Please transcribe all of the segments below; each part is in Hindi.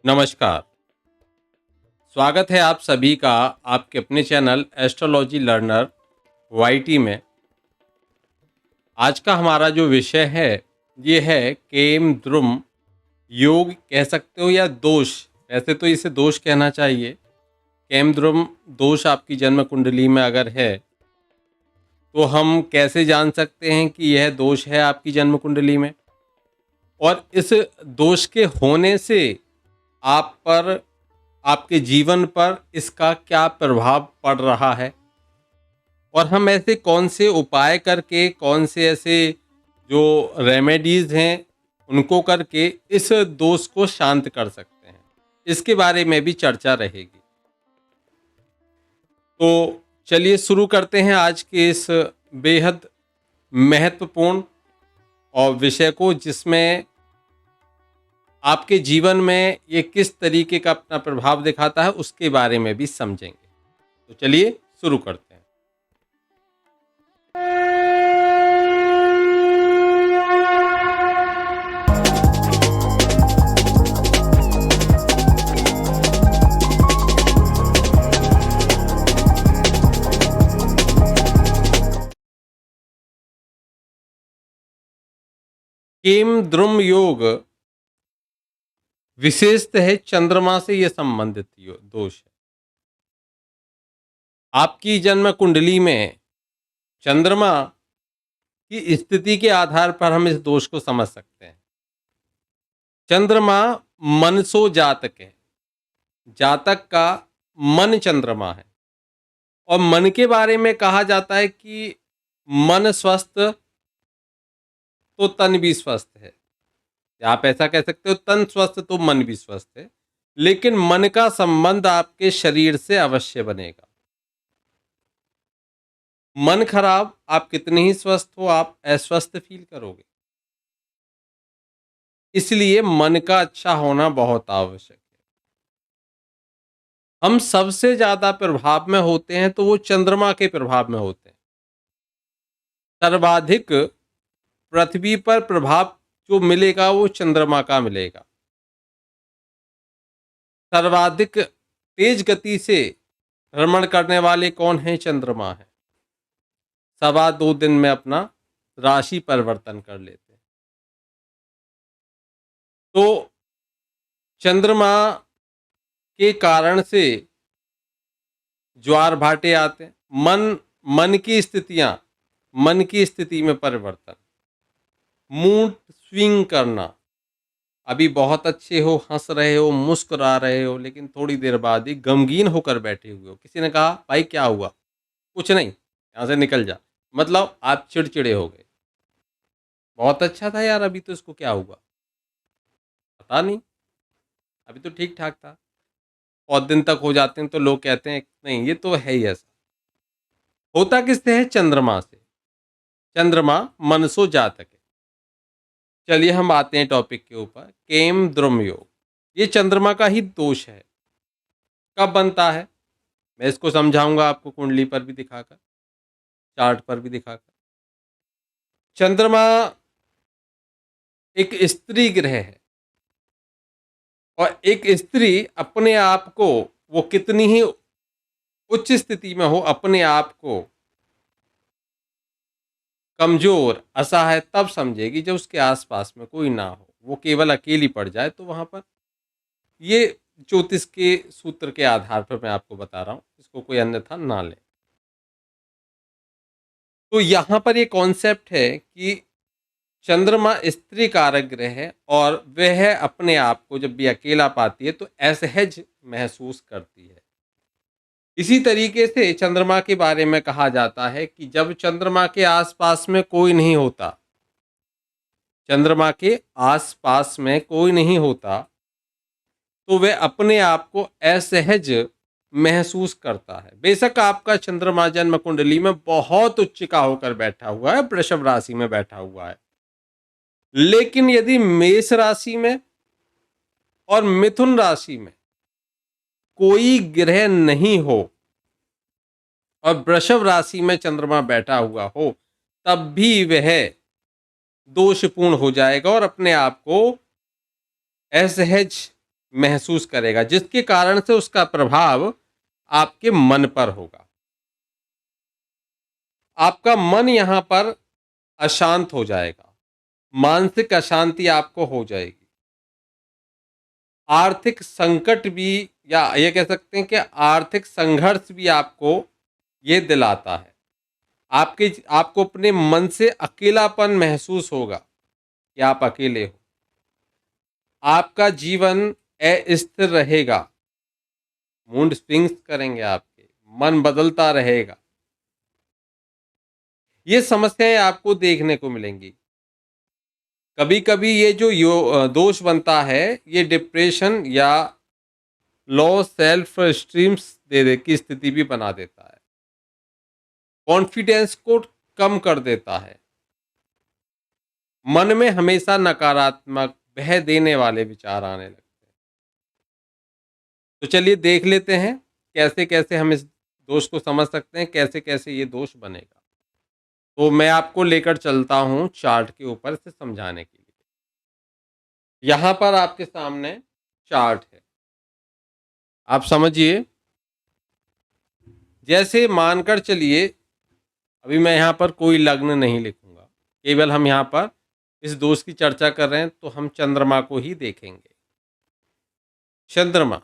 नमस्कार। स्वागत है आप सभी का आपके अपने चैनल एस्ट्रोलॉजी लर्नर वाईटी में। आज का हमारा जो विषय है ये है केम द्रुम योग कह सकते हो या दोष। वैसे तो इसे दोष कहना चाहिए। केम द्रुम दोष आपकी जन्म कुंडली में अगर है तो हम कैसे जान सकते हैं कि यह दोष है आपकी जन्म कुंडली में, और इस दोष के होने से आप पर, आपके जीवन पर इसका क्या प्रभाव पड़ रहा है, और हम ऐसे कौन से उपाय करके, कौन से ऐसे जो रेमेडीज़ हैं उनको करके इस दोष को शांत कर सकते हैं, इसके बारे में भी चर्चा रहेगी। तो चलिए शुरू करते हैं आज के इस बेहद महत्वपूर्ण और विषय को, जिसमें आपके जीवन में ये किस तरीके का अपना प्रभाव दिखाता है उसके बारे में भी समझेंगे। तो चलिए शुरू करते हैं। केम द्रुम योग विशेषतः है चंद्रमा से यह संबंधित दोष है। आपकी जन्म कुंडली में चंद्रमा की स्थिति के आधार पर हम इस दोष को समझ सकते हैं। चंद्रमा मनसो जातक है, जातक का मन चंद्रमा है, और मन के बारे में कहा जाता है कि मन स्वस्थ तो तन भी स्वस्थ है। या आप ऐसा कह सकते हो, तन स्वस्थ तो मन भी स्वस्थ है, लेकिन मन का संबंध आपके शरीर से अवश्य बनेगा। मन खराब, आप कितने ही स्वस्थ हो आप अस्वस्थ फील करोगे। इसलिए मन का अच्छा होना बहुत आवश्यक है। हम सबसे ज्यादा प्रभाव में होते हैं तो वो चंद्रमा के प्रभाव में होते हैं। सर्वाधिक पृथ्वी पर प्रभाव जो मिलेगा वो चंद्रमा का मिलेगा। सर्वाधिक तेज गति से भ्रमण करने वाले कौन हैं? चंद्रमा है। 2.25 दिन में अपना राशि परिवर्तन कर लेते हैं। तो चंद्रमा के कारण से ज्वार भाटे आते हैं। मन की स्थितियां, मन की स्थिति में परिवर्तन, मूड स्विंग करना। अभी बहुत अच्छे हो, हंस रहे हो, मुस्कुरा रहे हो, लेकिन थोड़ी देर बाद ही गमगीन होकर बैठे हुए हो। किसी ने कहा भाई क्या हुआ? कुछ नहीं, यहाँ से निकल जा। मतलब आप चिड़चिड़े हो गए। बहुत अच्छा था यार, अभी तो इसको क्या हुआ? पता नहीं, अभी तो ठीक ठाक था। बहुत दिन तक हो जाते हैं तो लोग कहते हैं नहीं ये तो है ही ऐसा। होता किससे है? चंद्रमा से। चंद्रमा मनसो जातक है। चलिए हम आते हैं टॉपिक के ऊपर। केम द्रुम योग, ये चंद्रमा का ही दोष है। कब बनता है मैं इसको समझाऊंगा आपको, कुंडली पर भी दिखाकर, चार्ट पर भी दिखाकर। चंद्रमा एक स्त्री ग्रह है, और एक स्त्री अपने आप को, वो कितनी ही उच्च स्थिति में हो, अपने आप को कमजोर, असहाय तब समझेगी जब उसके आसपास में कोई ना हो, वो केवल अकेली पड़ जाए। तो वहां पर, ये ज्योतिष के सूत्र के आधार पर मैं आपको बता रहा हूं, इसको कोई अन्यथा ना ले। तो यहां पर ये कॉन्सेप्ट है कि चंद्रमा स्त्री कारक ग्रह है, और वह अपने आप को जब भी अकेला पाती है तो असहज महसूस करती है। इसी तरीके से चंद्रमा के बारे में कहा जाता है कि जब चंद्रमा के आसपास में कोई नहीं होता, चंद्रमा के आसपास में कोई नहीं होता, तो वह अपने आप को असहज महसूस करता है। बेशक आपका चंद्रमा जन्म कुंडली में बहुत उच्च का होकर बैठा हुआ है, वृषभ राशि में बैठा हुआ है, लेकिन यदि मेष राशि में और मिथुन राशि में कोई ग्रह नहीं हो और वृषभ राशि में चंद्रमा बैठा हुआ हो, तब भी वह दोषपूर्ण हो जाएगा और अपने आप को असहज महसूस करेगा, जिसके कारण से उसका प्रभाव आपके मन पर होगा। आपका मन यहाँ पर अशांत हो जाएगा, मानसिक अशांति आपको हो जाएगी। आर्थिक संकट भी, या ये कह सकते हैं कि आर्थिक संघर्ष भी आपको ये दिलाता है। आपको अपने मन से अकेलापन महसूस होगा कि आप अकेले हो। आपका जीवन अस्थिर रहेगा, मूड स्विंग्स करेंगे, आपके मन बदलता रहेगा। ये समस्याएं आपको देखने को मिलेंगी। कभी कभी ये जो दोष बनता है, ये डिप्रेशन या लो सेल्फ स्टीम्स दे की स्थिति भी बना देता है, कॉन्फिडेंस को कम कर देता है, मन में हमेशा नकारात्मक भय देने वाले विचार आने लगते हैं। तो चलिए देख लेते हैं कैसे कैसे हम इस दोष को समझ सकते हैं, कैसे कैसे ये दोष बनेगा। तो मैं आपको लेकर चलता हूं चार्ट के ऊपर से समझाने के लिए। यहां पर आपके सामने चार्ट है, आप समझिए। जैसे मानकर चलिए, अभी मैं यहाँ पर कोई लग्न नहीं लिखूंगा, केवल हम यहाँ पर इस दोष की चर्चा कर रहे हैं, तो हम चंद्रमा को ही देखेंगे। चंद्रमा,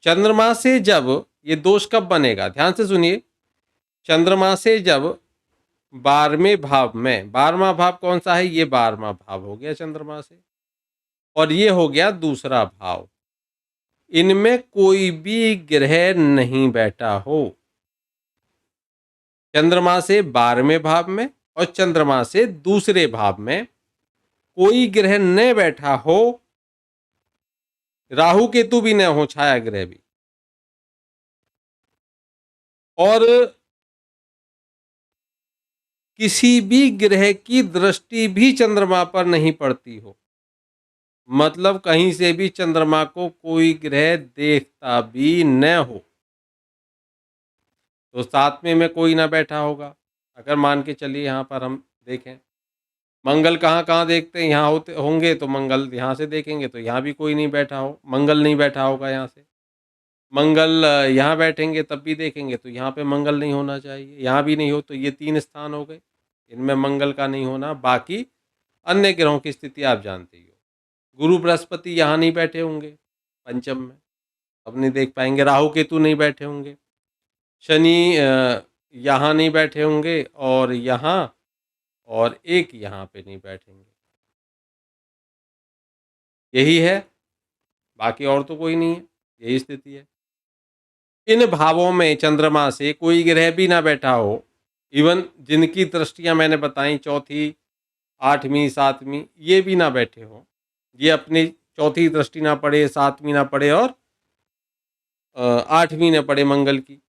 चंद्रमा से जब ये दोष कब बनेगा, ध्यान से सुनिए। चंद्रमा से जब 12वें भाव में, 12वां भाव कौन सा है, ये 12वां भाव हो गया चंद्रमा से, और ये हो गया दूसरा भाव। इनमें कोई भी ग्रह नहीं बैठा हो, चंद्रमा से 12वें भाव में और चंद्रमा से दूसरे भाव में कोई ग्रह न बैठा हो, राहु केतु भी न हो, छाया ग्रह भी, और किसी भी ग्रह की दृष्टि भी चंद्रमा पर नहीं पड़ती हो, मतलब कहीं से भी चंद्रमा को कोई ग्रह देखता भी न हो, तो 7वें में कोई ना बैठा होगा। अगर मान के चलिए यहाँ पर हम देखें, मंगल कहाँ कहाँ देखते हैं, यहाँ होते होंगे तो मंगल यहाँ से देखेंगे तो यहाँ भी कोई नहीं बैठा हो, मंगल नहीं बैठा होगा यहाँ से। मंगल यहाँ बैठेंगे तब भी देखेंगे तो यहाँ पे मंगल नहीं होना चाहिए, यहाँ भी नहीं हो, तो ये 3 स्थान हो गए, इनमें मंगल का नहीं होना। बाकी अन्य ग्रहों की स्थिति आप जानते ही हो। गुरु बृहस्पति यहाँ नहीं बैठे होंगे पंचम में, अब नहीं देख पाएंगे। राहु केतु नहीं बैठे होंगे, शनि यहाँ नहीं बैठे होंगे, और यहाँ और एक यहाँ पे नहीं बैठेंगे, यही है, बाकी और तो कोई नहीं है, यही स्थिति है। इन भावों में चंद्रमा से कोई ग्रह भी ना बैठा हो, इवन जिनकी दृष्टियां मैंने बताई, चौथी, 8वीं, 7वीं, ये भी ना बैठे हो, ये अपनी चौथी दृष्टि ना पड़े, 7वीं ना पड़े, और 8वीं ना पड़े मंगल की,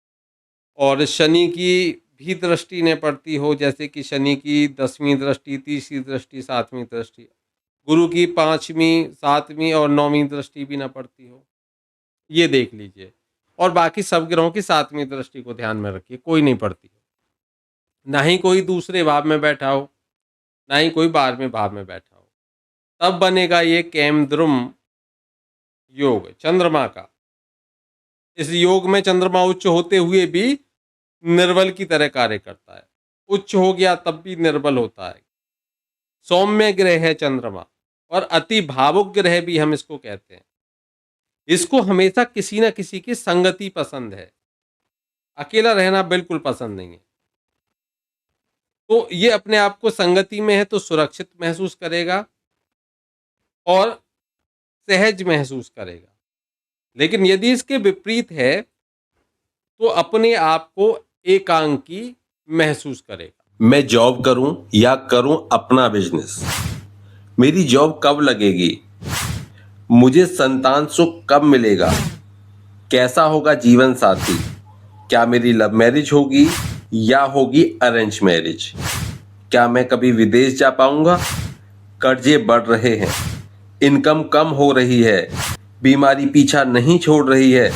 और शनि की भी दृष्टि न पड़ती हो, जैसे कि शनि की 10वीं दृष्टि, 30वीं दृष्टि, 7वीं दृष्टि, गुरु की 5वीं, 7वीं और 9वीं दृष्टि भी ना पड़ती हो, ये देख लीजिए। और बाकी सब ग्रहों की 7वीं दृष्टि को ध्यान में रखिए, कोई नहीं पड़ती हो, ना ही कोई दूसरे भाव में बैठा हो, ना ही कोई 12वें भाव में बैठा हो, तब बनेगा ये केमद्रुम योग चंद्रमा का। इस योग में चंद्रमा उच्च होते हुए भी निर्बल की तरह कार्य करता है, उच्च हो गया तब भी निर्बल होता है। सौम्य ग्रह है चंद्रमा, और अति भावुक ग्रह भी हम इसको कहते हैं। इसको हमेशा किसी न किसी की संगति पसंद है, अकेला रहना बिल्कुल पसंद नहीं है। तो ये अपने आप को संगति में है तो सुरक्षित महसूस करेगा और सहज महसूस करेगा, लेकिन यदि इसके विपरीत है तो अपने आप को एकांकी महसूस करेगा। मैं जॉब करूं या करूं अपना बिजनेस, मेरी जॉब कब लगेगी, मुझे संतान सुख कब मिलेगा, कैसा होगा जीवन साथी, क्या मेरी लव मैरिज होगी या होगी अरेंज मैरिज, क्या मैं कभी विदेश जा पाऊंगा, कर्जे बढ़ रहे हैं, इनकम कम हो रही है, बीमारी पीछा नहीं छोड़ रही है,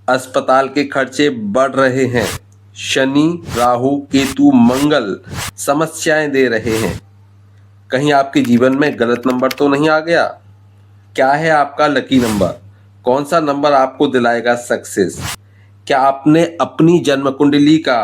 अस्पताल के खर्चे बढ़ रहे हैं, शनि, राहु, केतु, मंगल समस्याएं दे रहे हैं, कहीं आपके जीवन में गलत नंबर तो नहीं आ गया, क्या है आपका लकी नंबर? कौन सा नंबर आपको दिलाएगा सक्सेस? क्या आपने अपनी जन्म कुंडली का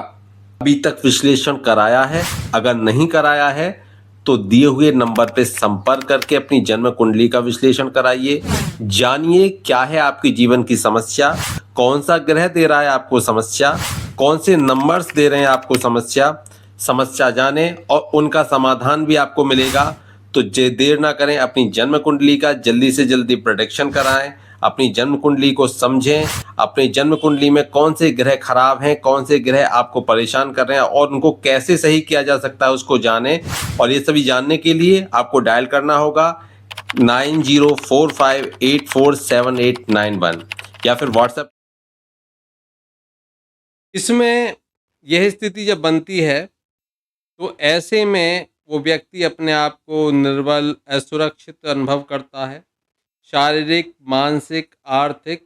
अभी तक विश्लेषण कराया है? अगर नहीं कराया है तो दिए हुए नंबर पे संपर्क करके अपनी जन्म कुंडली का विश्लेषण कराइए। जानिए क्या है आपके जीवन की समस्या, कौन सा ग्रह दे रहा है आपको समस्या, कौन से नंबर्स दे रहे हैं आपको समस्या। समस्या जाने और उनका समाधान भी आपको मिलेगा। तो देर ना करें, अपनी जन्म कुंडली का जल्दी से जल्दी प्रोटेक्शन कराएं, अपनी जन्म कुंडली को समझें, अपनी जन्म कुंडली में कौन से ग्रह खराब हैं, कौन से ग्रह आपको परेशान कर रहे हैं और उनको कैसे सही किया जा सकता है उसको जानें। और ये सभी जानने के लिए आपको डायल करना होगा 9045847891 या फिर व्हाट्सएप। इसमें यह स्थिति जब बनती है तो ऐसे में वो व्यक्ति अपने आप को निर्बल, असुरक्षित अनुभव करता है। शारीरिक, मानसिक, आर्थिक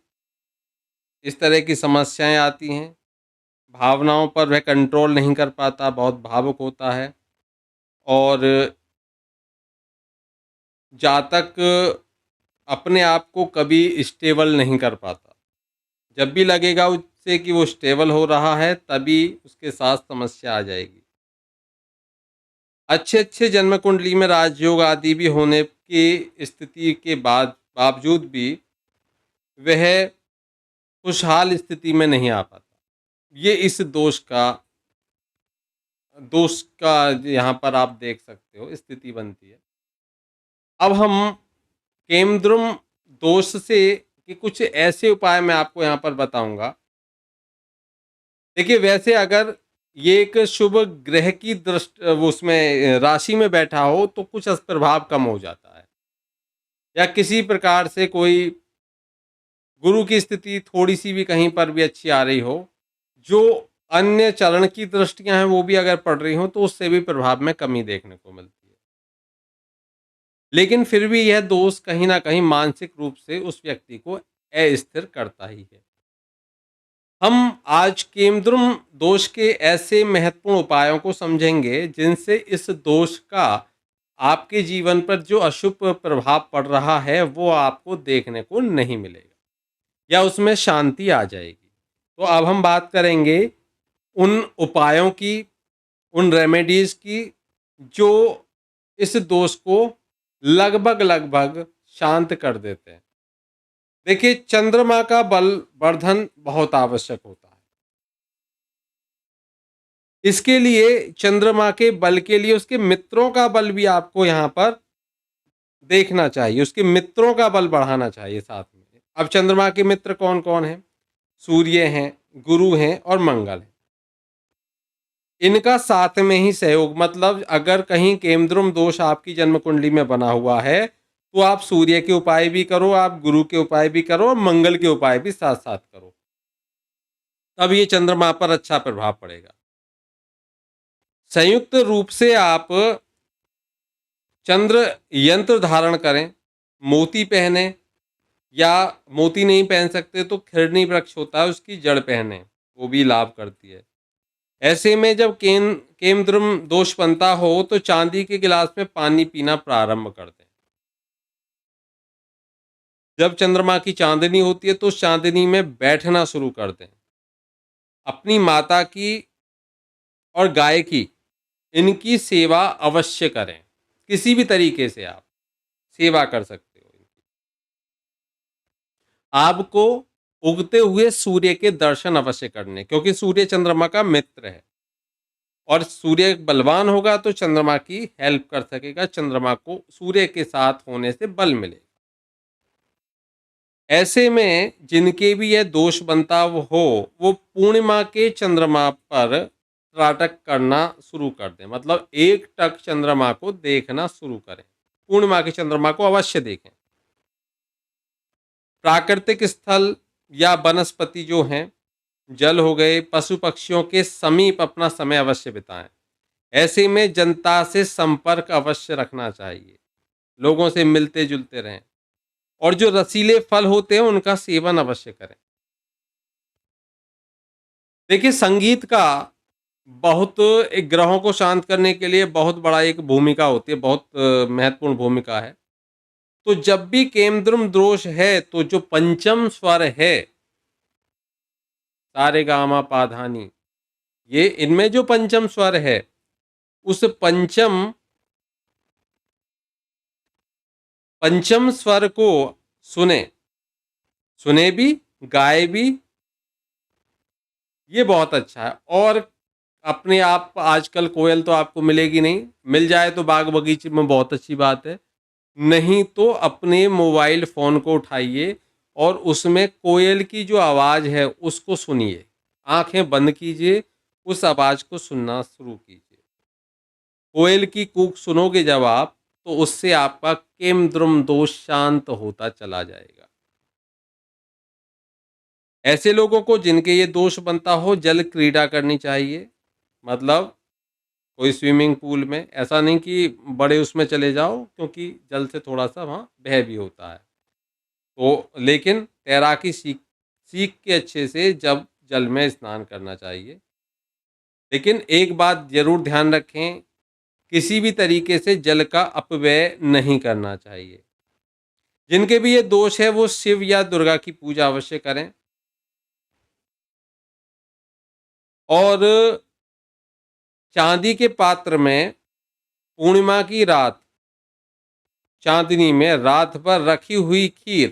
इस तरह की समस्याएं आती हैं। भावनाओं पर वह कंट्रोल नहीं कर पाता, बहुत भावुक होता है और जातक अपने आप को कभी स्टेबल नहीं कर पाता। जब भी लगेगा उससे कि वो स्टेबल हो रहा है तभी उसके साथ समस्या आ जाएगी। अच्छे अच्छे जन्म कुंडली में राजयोग आदि भी होने की स्थिति के बावजूद भी वह खुशहाल स्थिति में नहीं आ पाता। ये इस दोष का यहाँ पर आप देख सकते हो स्थिति बनती है। अब हम केमद्रुम दोष से कि कुछ ऐसे उपाय मैं आपको यहाँ पर बताऊंगा। देखिए, वैसे अगर ये एक शुभ ग्रह की दृष्टि वो उसमें राशि में बैठा हो तो कुछ प्रभाव कम हो जाता है, या किसी प्रकार से कोई गुरु की स्थिति थोड़ी सी भी कहीं पर भी अच्छी आ रही हो, जो अन्य चरण की दृष्टियां हैं वो भी अगर पड़ रही हो तो उससे भी प्रभाव में कमी देखने को मिलती है। लेकिन फिर भी यह दोष कहीं ना कहीं मानसिक रूप से उस व्यक्ति को अस्थिर करता ही है। हम आज केमद्रुम दोष के ऐसे महत्वपूर्ण उपायों को समझेंगे जिनसे इस दोष का आपके जीवन पर जो अशुभ प्रभाव पड़ रहा है वो आपको देखने को नहीं मिलेगा या उसमें शांति आ जाएगी। तो अब हम बात करेंगे उन उपायों की, उन रेमेडीज की जो इस दोष को लगभग लगभग शांत कर देते हैं। देखिए, चंद्रमा का बल वर्धन बहुत आवश्यक होता है। इसके लिए चंद्रमा के बल के लिए उसके मित्रों का बल भी आपको यहाँ पर देखना चाहिए, उसके मित्रों का बल बढ़ाना चाहिए साथ में। अब चंद्रमा के मित्र कौन कौन हैं? सूर्य हैं, गुरु हैं और मंगल हैं। इनका साथ में ही सहयोग, मतलब अगर कहीं केमद्रुम दोष आपकी जन्म कुंडली में बना हुआ है तो आप सूर्य के उपाय भी करो, आप गुरु के उपाय भी करो और मंगल के उपाय भी साथ साथ करो, तब ये चंद्रमा पर अच्छा प्रभाव पड़ेगा। संयुक्त रूप से आप चंद्र यंत्र धारण करें, मोती पहने, या मोती नहीं पहन सकते तो खिरनी वृक्ष होता है उसकी जड़ पहने, वो भी लाभ करती है। ऐसे में जब केमद्रुम दोष बनता हो तो चांदी के गिलास में पानी पीना प्रारंभ कर दें। जब चंद्रमा की चांदनी होती है तो उस चांदनी में बैठना शुरू कर दें। अपनी माता की और गाय की, इनकी सेवा अवश्य करें। किसी भी तरीके से आप सेवा कर सकते हो इनकी। आपको उगते हुए सूर्य के दर्शन अवश्य करने, क्योंकि सूर्य चंद्रमा का मित्र है और सूर्य बलवान होगा तो चंद्रमा की हेल्प कर सकेगा, चंद्रमा को सूर्य के साथ होने से बल मिलेगा। ऐसे में जिनके भी यह दोष बनता हो वो पूर्णिमा के चंद्रमा पर त्राटक करना शुरू कर दें, मतलब एक टक चंद्रमा को देखना शुरू करें। पूर्णिमा के चंद्रमा को अवश्य देखें। प्राकृतिक स्थल या वनस्पति जो हैं, जल हो गए, पशु पक्षियों के समीप अपना समय अवश्य बिताएं। ऐसे में जनता से संपर्क अवश्य रखना चाहिए, लोगों से मिलते जुलते रहें और जो रसीले फल होते हैं उनका सेवन अवश्य करें। देखिए, संगीत का बहुत एक ग्रहों को शांत करने के लिए बहुत बड़ा एक भूमिका होती है, बहुत महत्वपूर्ण भूमिका है। तो जब भी केमद्रुम दोष है तो जो पंचम स्वर है सारे गामा पाधानी, ये इनमें जो पंचम स्वर है उस पंचम स्वर को सुने भी, गाए भी, ये बहुत अच्छा है। और अपने आप आजकल कोयल तो आपको मिलेगी नहीं, मिल जाए तो बाग बगीचे में बहुत अच्छी बात है, नहीं तो अपने मोबाइल फ़ोन को उठाइए और उसमें कोयल की जो आवाज़ है उसको सुनिए, आंखें बंद कीजिए, उस आवाज़ को सुनना शुरू कीजिए। कोयल की कूक सुनोगे जब आप, तो उससे आपका केमद्रुम दोष शांत होता चला जाएगा। ऐसे लोगों को जिनके ये दोष बनता हो जल क्रीड़ा करनी चाहिए, मतलब कोई स्विमिंग पूल में, ऐसा नहीं कि बड़े उसमें चले जाओ क्योंकि जल से थोड़ा सा वहाँ भय भी होता है, तो लेकिन तैराकी सीख सीख के अच्छे से जब जल में स्नान करना चाहिए। लेकिन एक बात जरूर ध्यान रखें, किसी भी तरीके से जल का अपव्यय नहीं करना चाहिए। जिनके भी ये दोष है वो शिव या दुर्गा की पूजा अवश्य करें। और चांदी के पात्र में पूर्णिमा की रात चांदनी में रात भर रखी हुई खीर,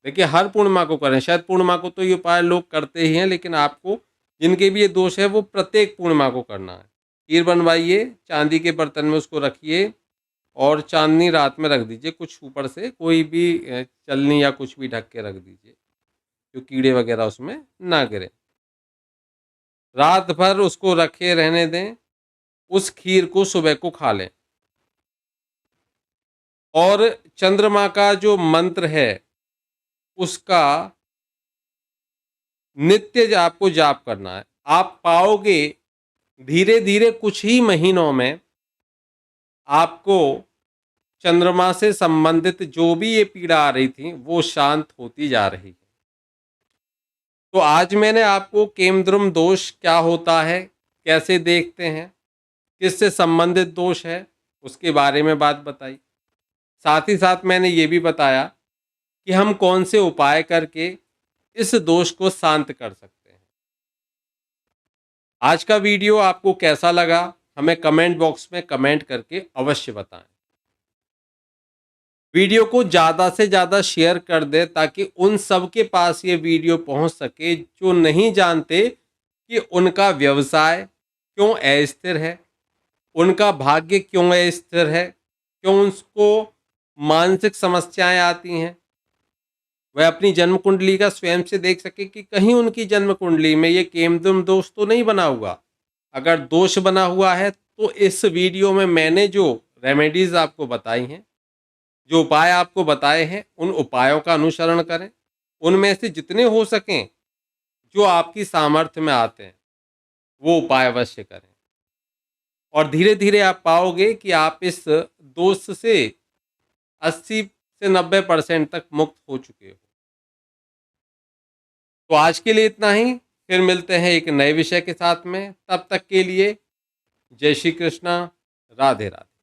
देखिए हर पूर्णिमा को करें, शायद पूर्णिमा को तो ये उपाय लोग करते ही हैं, लेकिन आपको जिनके भी ये दोष है वो प्रत्येक पूर्णिमा को करना है। खीर बनवाइए, चांदी के बर्तन में उसको रखिए और चांदनी रात में रख दीजिए, कुछ ऊपर से कोई भी चलनी या कुछ भी ढक के रख दीजिए जो कीड़े वगैरह उसमें ना गिरे। रात भर उसको रखे रहने दें, उस खीर को सुबह को खा लें। और चंद्रमा का जो मंत्र है उसका नित्य आपको जाप करना है। आप पाओगे धीरे धीरे कुछ ही महीनों में आपको चंद्रमा से संबंधित जो भी ये पीड़ा आ रही थी वो शांत होती जा रही है। तो आज मैंने आपको केमद्रुम दोष क्या होता है, कैसे देखते हैं, किससे संबंधित दोष है, उसके बारे में बात बताई। साथ ही साथ मैंने ये भी बताया कि हम कौन से उपाय करके इस दोष को शांत कर सकते हैं। आज का वीडियो आपको कैसा लगा हमें कमेंट बॉक्स में कमेंट करके अवश्य बताएं। वीडियो को ज़्यादा से ज़्यादा शेयर कर दें ताकि उन सब के पास ये वीडियो पहुंच सके जो नहीं जानते कि उनका व्यवसाय क्यों अस्थिर है, उनका भाग्य क्यों अस्थिर है, क्यों उनको मानसिक समस्याएं आती हैं। वह अपनी जन्म कुंडली का स्वयं से देख सके कि कहीं उनकी जन्म कुंडली में ये केमद्रुम दोष तो नहीं बना हुआ। अगर दोष बना हुआ है तो इस वीडियो में मैंने जो रेमेडीज आपको बताई हैं, जो उपाय आपको बताए हैं, उन उपायों का अनुसरण करें। उनमें से जितने हो सकें जो आपकी सामर्थ्य में आते हैं वो उपाय अवश्य करें। और धीरे धीरे आप पाओगे कि आप इस दोष से 80 से 90% तक मुक्त हो चुके हो। तो आज के लिए इतना ही, फिर मिलते हैं एक नए विषय के साथ में। तब तक के लिए जय श्री कृष्णा, राधे राधे।